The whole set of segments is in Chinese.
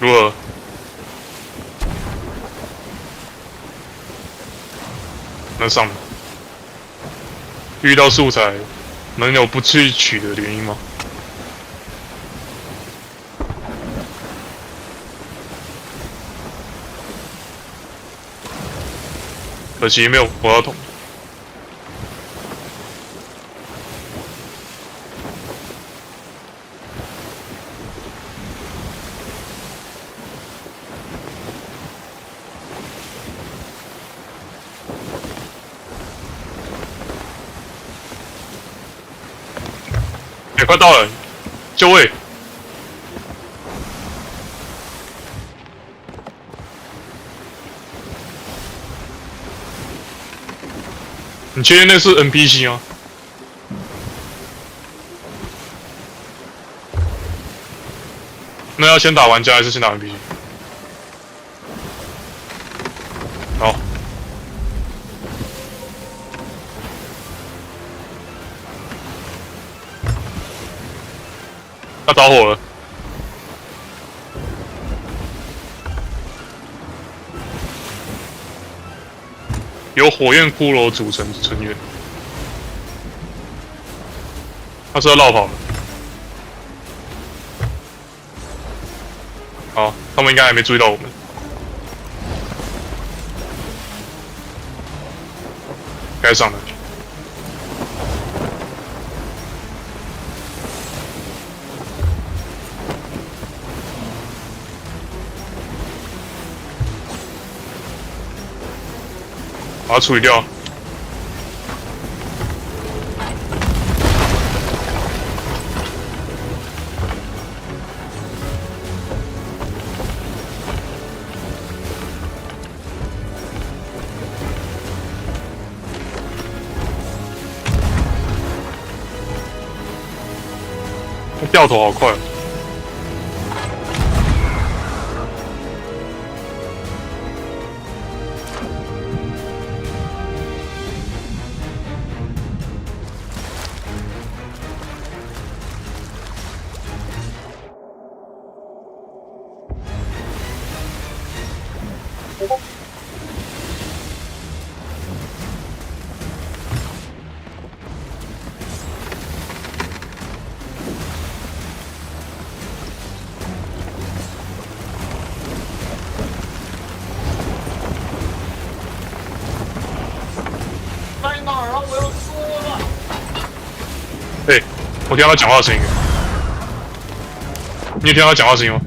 如何？能上吗？遇到素材，能有不去取的原因吗？可惜没有火药桶。也快到了，就位。你确定那是 NPC 吗？那要先打玩家还是先打 NPC？ 好，要着火了。由火焰骷髅组成成员，他是要绕跑的。好，他们应该还没注意到我们。该上了。把它处理掉。掉头好快。在哪儿啊？我要说了。哎，我听到他讲话的声音。你有听到他讲话的声音吗？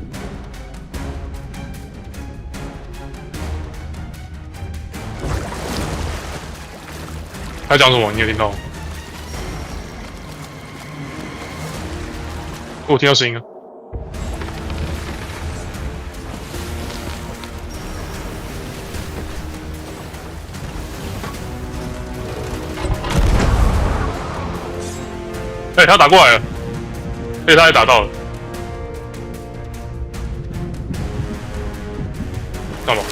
他讲什么？你有听到吗？我听到声音啊。哎，他打过来了，哎，他也打到了，干嘛？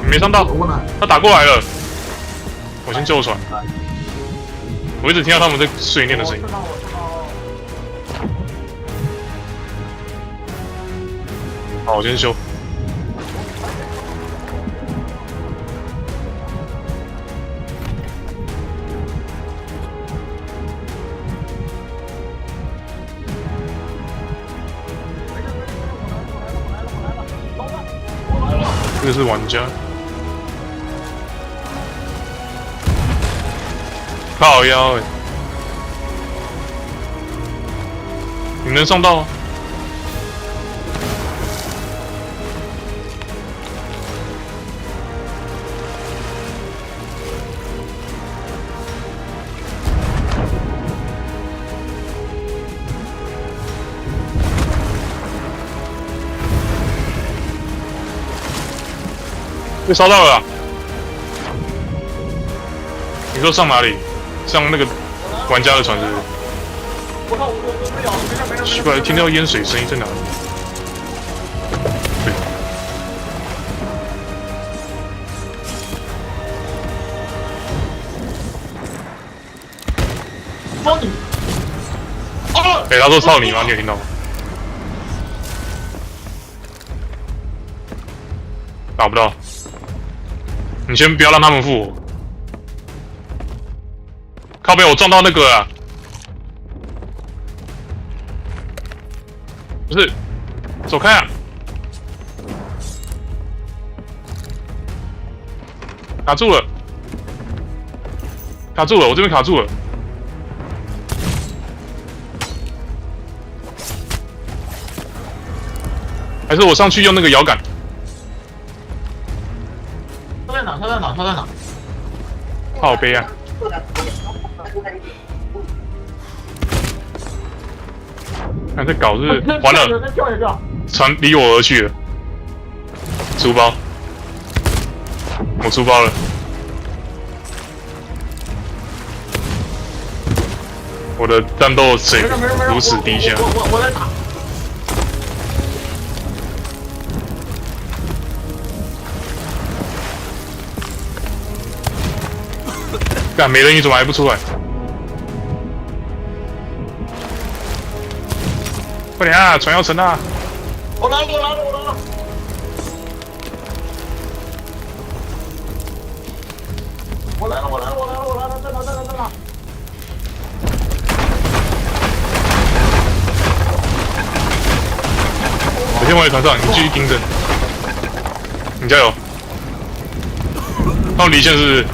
没上到，他打过来了，我先救船。我一直听到他们在碎念的声音。好，我先修。这个是玩家。靠腰哎、你能上到吗？被烧到了啦！你说上哪里？上那个玩家的船是不是？我靠，我不了，没事。奇怪，听到淹水声音在哪里？对，操你！啊！哎、他说操你吗？你有听到吗？打不到，你先不要让他们复活。靠背，我撞到那个啊！不是，走开啊！卡住了，卡住了，我这边卡住了。还是我上去用那个摇杆？他在哪？他在哪？他在哪？靠背啊！看这搞是完了，再跳一个。船离我而去了。书包，我出包了。我的战斗水没事没事没事，如此低下。我在打。干没人，你怎么还不出来？快点啊，船要沉啦！我来了，我来了，我来了！我来了，我来了，我来了，我来了，在哪，在哪，在哪？我先往你船上，你继续盯着。你加油！他们离线是，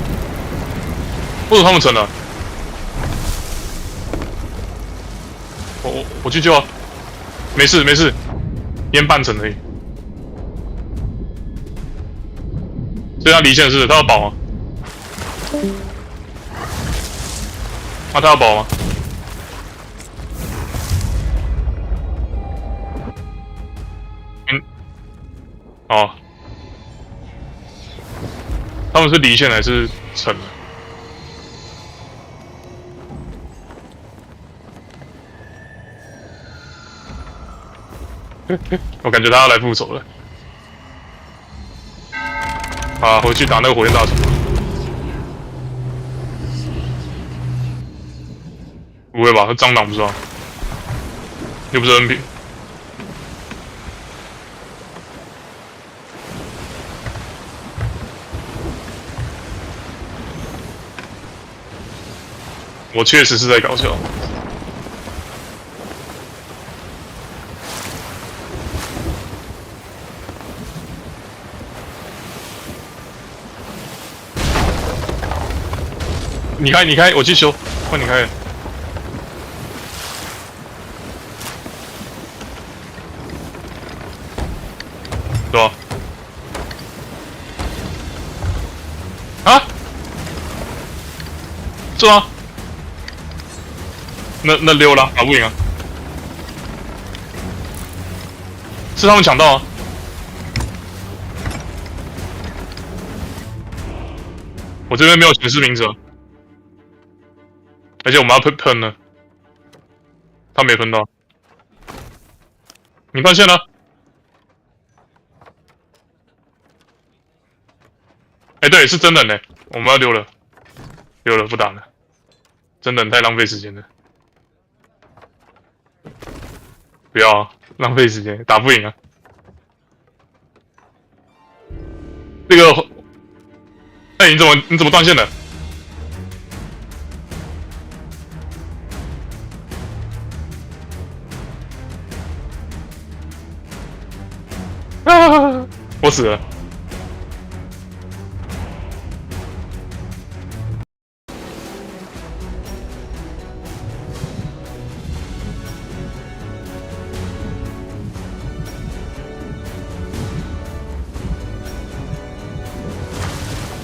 或者他们沉了。我去救啊！没事没事，淹半层而已。所以他离线是，他要保吗？啊，他要保吗？嗯，哦，他们是离线还是沉了？我感觉他要来复仇了。啊，回去打那个火焰大厨。不会吧？他蟑螂不是吗？又不是 NP。我确实是在搞笑。你开，你开，我去修，换你开。对吧？啊？是吗？那溜了，打不赢啊？是他们抢到啊？我这边没有显示名字啊。而且我们要喷了，他没喷到。你断线了？哎，对，是真人呢，我们要溜了，溜了，不打了。真人太浪费时间了，不要啊，浪费时间，打不赢啊。这个，哎，你怎么断线的？啊！我死了。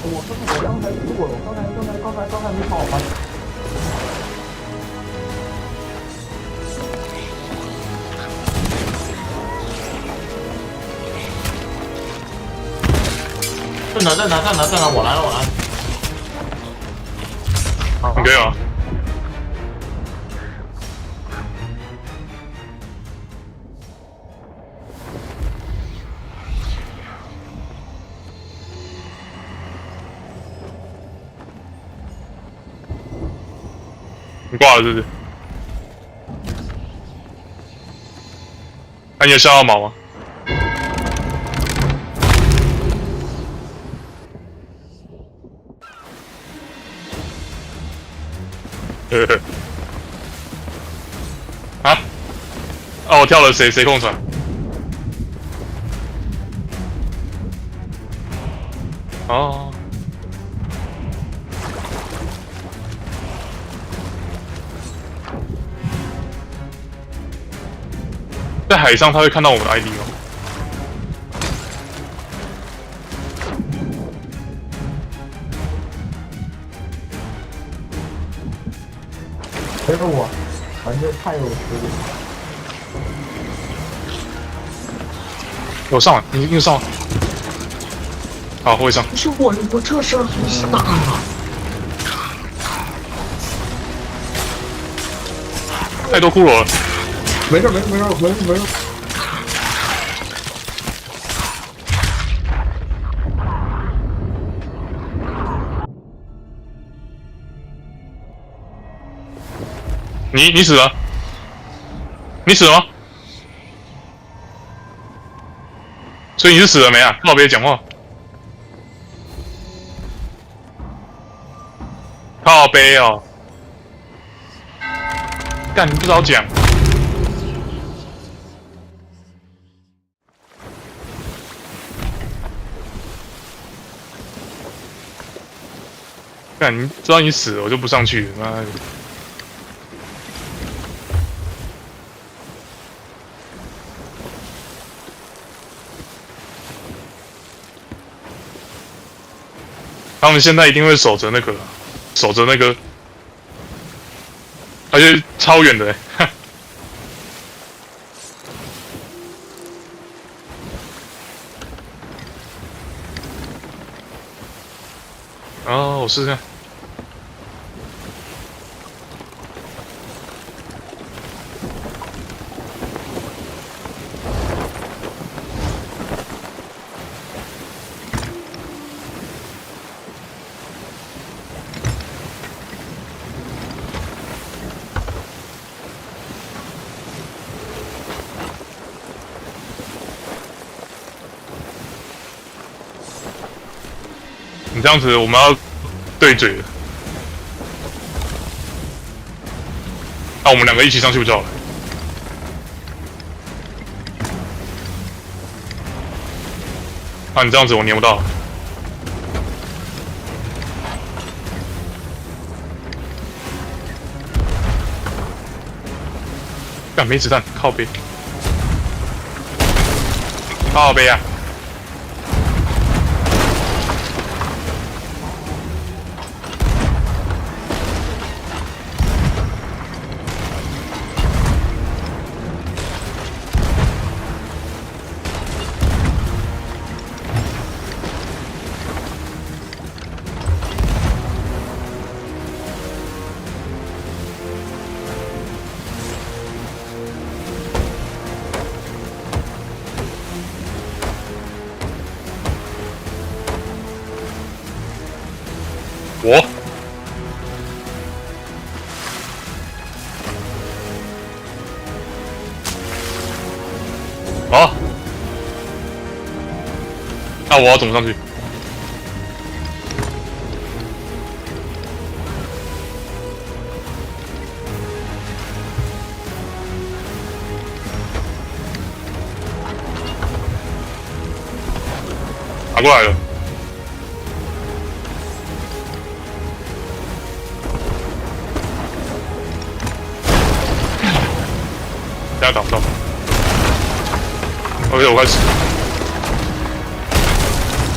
我刚才如果刚才没跑完。在哪？我来了，我来了。你可以吗？你挂了是不是？那你有下到毛吗？呵呵。啊？啊！我跳了谁控船？哦。在海上他会看到我们的 ID 吗？别说我，反正太有实力。我上了，你上了。好，我会上。不是我这事儿很大啊！太多骷髅了。没事。你死了？你死了吗？所以你是死了没啊？靠别讲话。靠背哦。干，你不早讲。干，你知道你死了，我就不上去了。妈的！他们现在一定会守着那个，而且超远的、欸。哦，我试试看。你这样子，我们要对嘴了。那我们两个一起上去不就好了？啊，你这样子我粘不到。干，没子弹，靠背。靠背啊！我啊，那我要怎么上去？打过来了。现在打不到。OK， 我开始。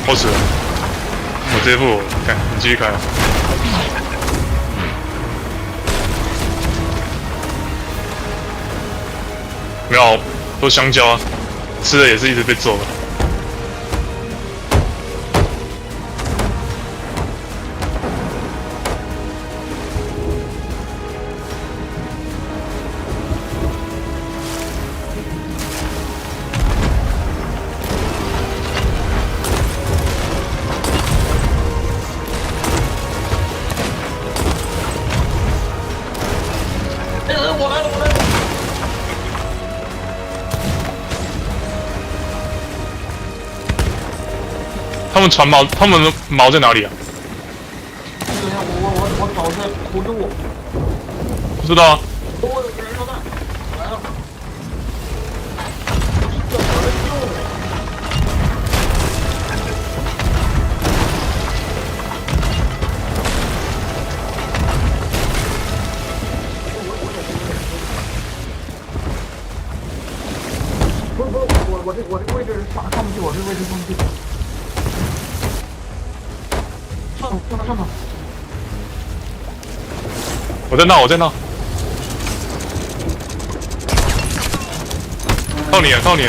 我死了。我直接复活。看，你继续开。没有，都香蕉啊，吃的也是一直被揍的。他们船锚，他们的锚在哪里啊？等一下，我找一下图录。不知道啊。我有个燃烧弹，我来了。这有人救！不是，我这个位置上不去，我这个位置上不去。上头。我在那，我在那。靠你，靠你！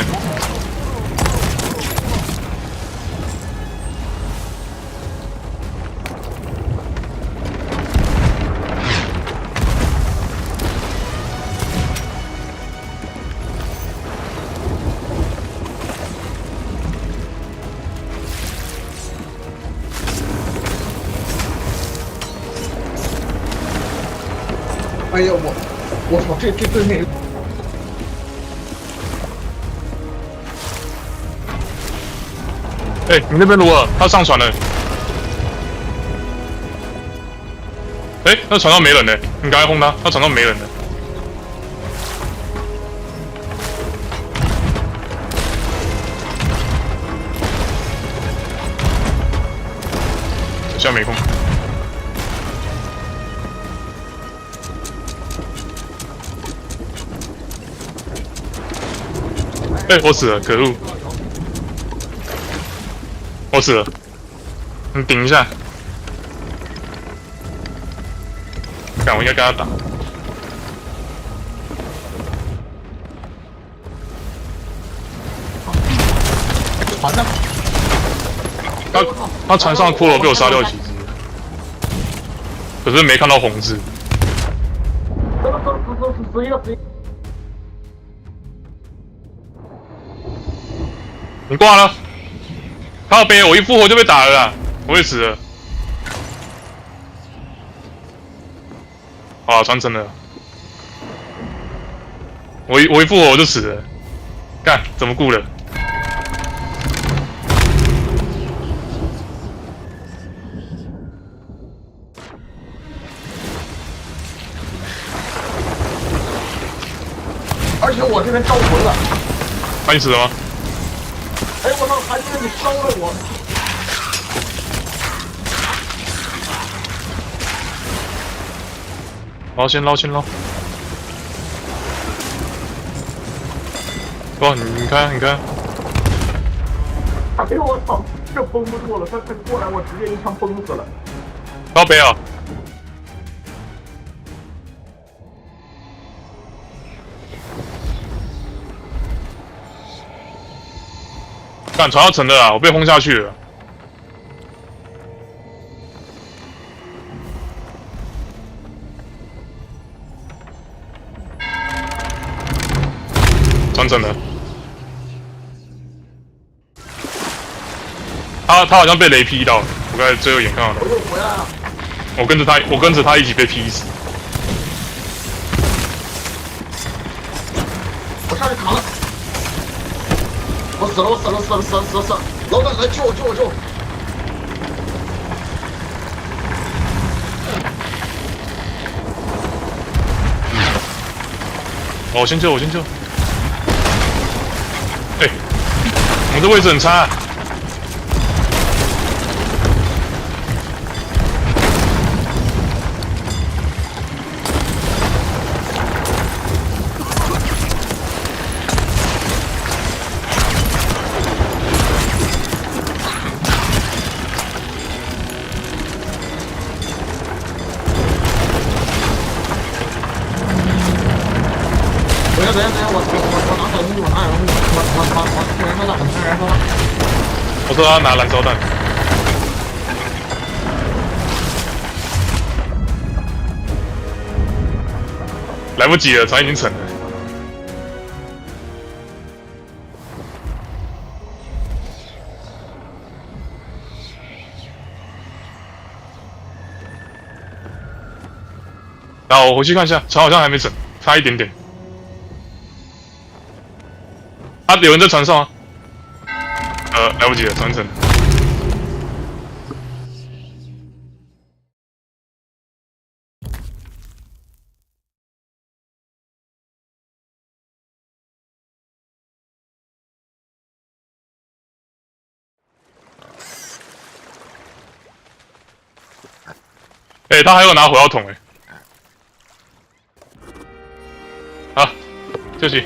哎呀，我操，这对面。哎，你那边如何？他上船了。哎，那船上没人呢，你赶快轰他，他船上没人了。现在没空。哎，我死了，可恶！我死了，你顶一下。看，我应该跟他打。船呢？他船上的骷髅被我杀掉几只，可是没看到红字。死一个。你挂了，靠北，我一复活就被打了啦，我也死了。啊，传承了，我一复活我就死了，干，怎么顾了？而且我这边招魂了。把你死了吗？哎，我操！还是你烧了我。先捞。哇，你看。哎呦我操！这绷不住了，他过来我直接一枪崩死了。靠北啊！干，船要沉了啊！我被轰下去了。船沉了。他好像被雷劈到了，我刚才最后眼看到了。我又回来了。我跟着他一起被劈死。我上去扛了。我死了！老板来救我！我先救。哎，我们这位置很差。等一下，我拿小东西，我拿燃烧弹。我说他拿燃烧弹。来不及了，船已经沉了。然后我回去看一下，船好像还没沉，差一点点。有人在船上啊。来不及了，船沉了。哎、他还有拿火药桶哎、好，休息。